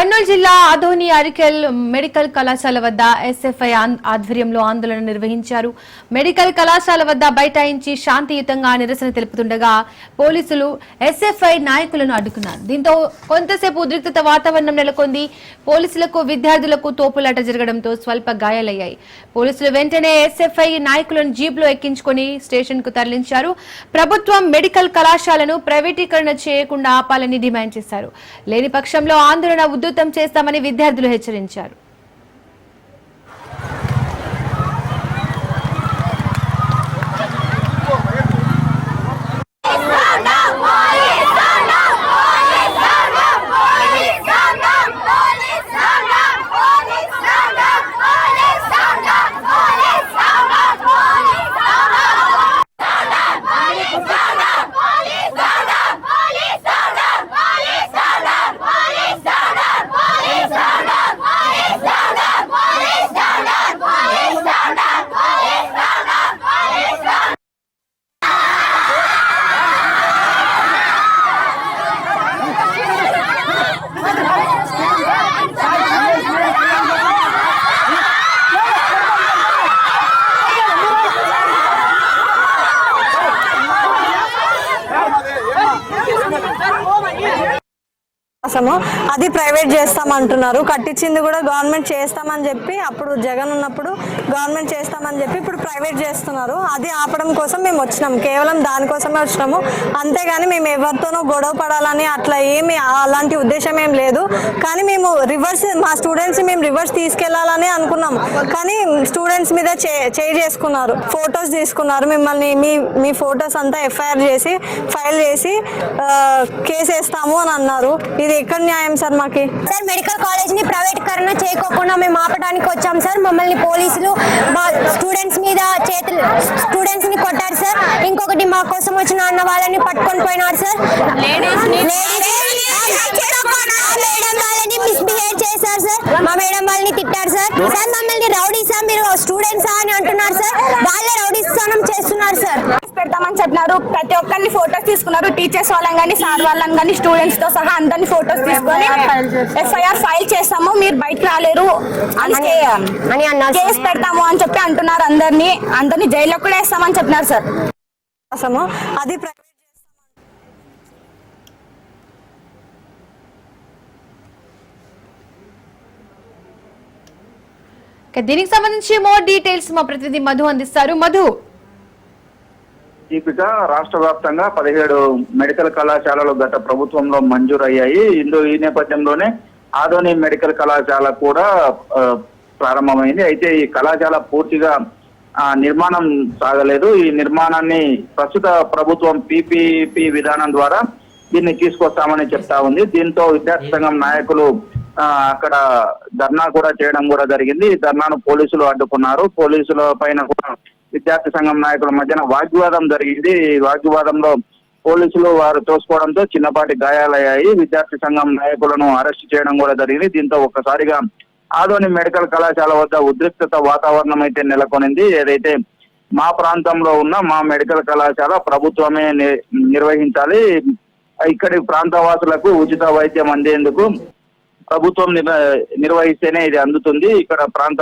కర్నూలు జిల్లా ఆదోని అరికెల్ మెడికల్ కళాశాల వద్ద ఎస్ఎఫ్ఐ ఆధ్వర్యంలో ఆందోళన నిర్వహించారు. మెడికల్ కళాశాల వద్ద బైఠాయించి శాంతియుతంగా నిరసన తెలుపుతుండగా పోలీసులు ఎస్ఎఫ్ఐ నాయకులను అడ్డుకున్నారు. దీంతో కొంతసేపు ఉద్రిక్తత వాతావరణం నెలకొంది. పోలీసులకు విద్యార్థులకు తోపులాట జరగడంతో స్వల్ప గాయాలయ్యాయి. పోలీసులు వెంటనే ఎస్ఎఫ్ఐ నాయకులను జీప్లో ఎక్కించుకుని స్టేషన్ కు తరలించారు. ప్రభుత్వం మెడికల్ కళాశాలను ప్రైవేటీకరణ చేయకుండా ఆపాలని డిమాండ్ చేశారు. లేని పక్షంలో ఆందోళన ఉధృతం చేస్తామని విద్యార్థులు హెచ్చరించారు. అది ప్రైవేట్ చేస్తామంటున్నారు. కట్టించింది కూడా గవర్నమెంట్ చేస్తామని చెప్పి అప్పుడు జగన్ ఉన్నప్పుడు గవర్నమెంట్ చేస్తామని చెప్పి ఇప్పుడు ప్రైవేట్ చేస్తున్నారు. అది ఆపడం కోసం మేము వచ్చినాము, కేవలం దానికోసమే వచ్చినాము. అంతేగాని మేము ఎవరితోనూ గొడవ పడాలని అట్లా ఏమి అలాంటి ఉద్దేశం ఏం లేదు. కానీ మేము రివర్స్ మా స్టూడెంట్స్ మేము రివర్స్ తీసుకెళ్లాలని అనుకున్నాము. కానీ స్టూడెంట్స్ మీద చేయి చేసుకున్నారు, ఫొటోస్ తీసుకున్నారు. మిమ్మల్ని మీ ఫొటోస్ అంతా ఎఫ్ఐఆర్ చేసి ఫైల్ చేసి కేసు వేస్తాము అని అన్నారు. ఇది ఎక్కడ న్యాయం సార్? మాకి సార్ మెడికల్ కాలేజ్ ని ప్రైవేటీకరణ చేయకోకుండా మేము ఆపడానికి వచ్చాం సార్. మమ్మల్ని పోలీసులు మా స్టూడెంట్స్ మీద స్టూడెంట్స్ ని కొట్టారు సార్. ఇంకొకటి మా కోసం వచ్చిన అన్న వాళ్ళని పట్టుకొని పోయినారు సార్. మేడం వాళ్ళని మిస్బిహేవ్ చేశారు సార్. మా మేడం వాళ్ళని తిట్టారు సార్. సార్ మమ్మల్ని రౌడీసా మీరు స్టూడెంట్సా అని అంటున్నారు సార్. వాళ్ళే రౌడీస్థానం చేస్తున్నారు సార్. పెడతామని చెప్పినారు. ప్రతి ఒక్కరిని ఫోటోస్ తీసుకున్నారు. టీచర్స్ వాళ్ళని కానీ సార్ వాళ్ళని కానీ స్టూడెంట్స్ తో సహా అందరినీ ఫోటోస్ తీసుకొని ఎఫ్ఐఆర్ ఫైల్ చేస్తాము, మీరు బయటకు రాలేరు అని కేసు పెడతాము అని చెప్పి అంటున్నారు. అందరినీ జైల్లో కూడా వేస్తామని చెప్పినారు సార్. అది దీనికి సంబంధించి మోర్ డీటెయిల్స్ మా ప్రతినిధి మధు అందిస్తారు. మధు, దీపిక, రాష్ట్ర వ్యాప్తంగా 17 మెడికల్ కళాశాలలు గత ప్రభుత్వంలో మంజూరయ్యాయి. ఈ నేపథ్యంలోనే ఆదోని మెడికల్ కళాశాల కూడా ప్రారంభమైంది. అయితే ఈ కళాశాల పూర్తిగా నిర్మాణం సాగలేదు. ఈ నిర్మాణాన్ని ప్రస్తుత ప్రభుత్వం పీపీపీ విధానం ద్వారా దీన్ని తీసుకొస్తామని చెప్తా ఉంది. దీంతో విద్యార్థి సంఘం నాయకులు అక్కడ ధర్నా కూడా చేయడం కూడా జరిగింది. ఈ ధర్నాను పోలీసులు అడ్డుకున్నారు. పోలీసుల పైన కూడా విద్యార్థి సంఘం నాయకుల మధ్యన వాగ్వివాదం జరిగింది. ఈ వాగ్వివాదంలో పోలీసులు వారు తోసుకోవడంతో చిన్నపాటి గాయాలయ్యాయి. విద్యార్థి సంఘం నాయకులను అరెస్ట్ చేయడం కూడా జరిగింది. దీంతో ఒక్కసారిగా ఆదోని మెడికల్ కళాశాల వద్ద ఉద్రిక్తత వాతావరణం అయితే నెలకొనింది. ఏదైతే మా ప్రాంతంలో ఉన్న మా మెడికల్ కళాశాల ప్రభుత్వమే నిర్వహించాలి, ఇక్కడి ప్రాంతవాసులకు ఉచిత వైద్యం అందేందుకు ప్రభుత్వం నిర్వహిస్తేనే ఇది అందుతుంది. ఇక్కడ ప్రాంత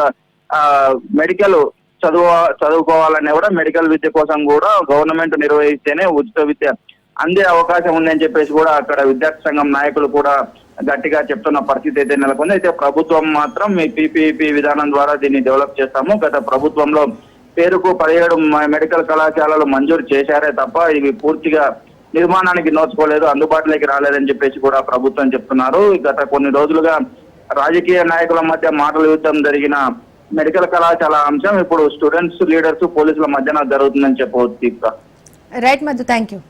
మెడికల్ చదువుకోవాలనే కూడా మెడికల్ విద్య కోసం కూడా గవర్నమెంట్ నిర్వహిస్తేనే ఉచిత విద్య అందే అవకాశం ఉందని చెప్పేసి కూడా అక్కడ విద్యార్థి సంఘం నాయకులు కూడా గట్టిగా చెప్తున్న పరిస్థితి అయితే నెలకొంది. అయితే ప్రభుత్వం మాత్రం మీ పీపీపీ విధానం ద్వారా దీన్ని డెవలప్ చేస్తాము, గత ప్రభుత్వంలో పేరుకు 17 మెడికల్ కళాశాలలు మంజూరు చేశారే తప్ప ఇవి పూర్తిగా నిర్మాణానికి నోచుకోలేదు, అందుబాటులోకి రాలేదని చెప్పేసి కూడా ప్రభుత్వం చెప్తున్నారు. గత కొన్ని రోజులుగా రాజకీయ నాయకుల మధ్య మాటల యుద్ధం జరిగిన మెడికల్ కళాశాల అంశం ఇప్పుడు స్టూడెంట్స్, లీడర్స్, పోలీసుల మధ్యన జరుగుతుందని చెప్పవచ్చు. Right Madhu, thank you.